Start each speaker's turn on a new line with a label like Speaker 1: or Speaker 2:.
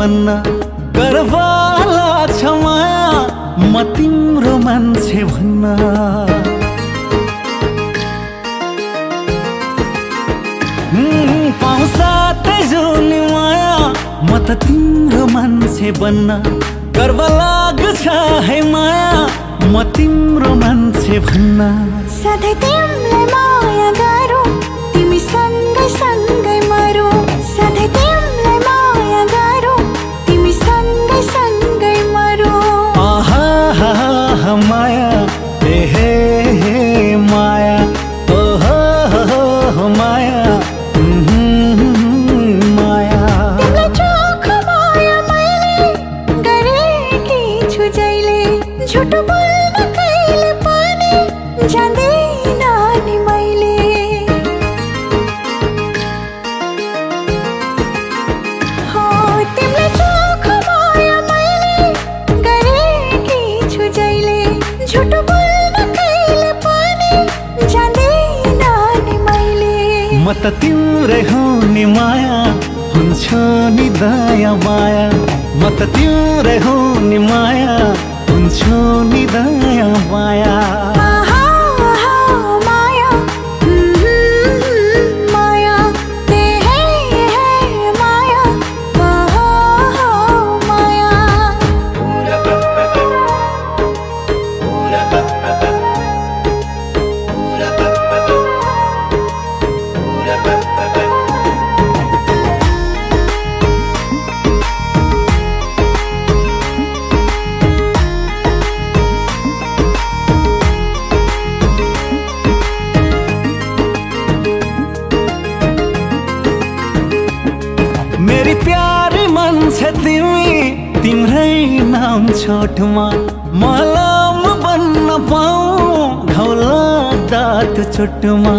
Speaker 1: बन्न गर्वला छ माया म तिम्रो मान्छे भन्न पाउँछ जुनी माया म त तिम्रो मान्छे बन्न गर्व लाग्छ है माया म तिम्रो मान्छे भन्न
Speaker 2: सधैँ तिमीलाई माया गरौँ तिमी सँगै सँगै मरौँ सधैँ तिमीलाई माया गरौँ तिमी सँगै सँगै मरौँ
Speaker 1: आहा माया हे माया ओहो माया
Speaker 2: झुट बोल्न कहिले पनि जान्दैन नि मैले हो तिमीलाई चोखो माया मैले गरेकी छु जहिले झुट बोल्न कहिले पनि जान्दैन नि मैले
Speaker 1: म त तिम्रै हो नि माया हुन्छु नि दया माया म त तिम्रै हो नि माया हुन्छु नि दया माया मेरी प्यारी मान्छे तिमी तिम्रै नाम छोटमा मलम बन्न पाऊँ घाउ लाग्दा त्यो चोटमा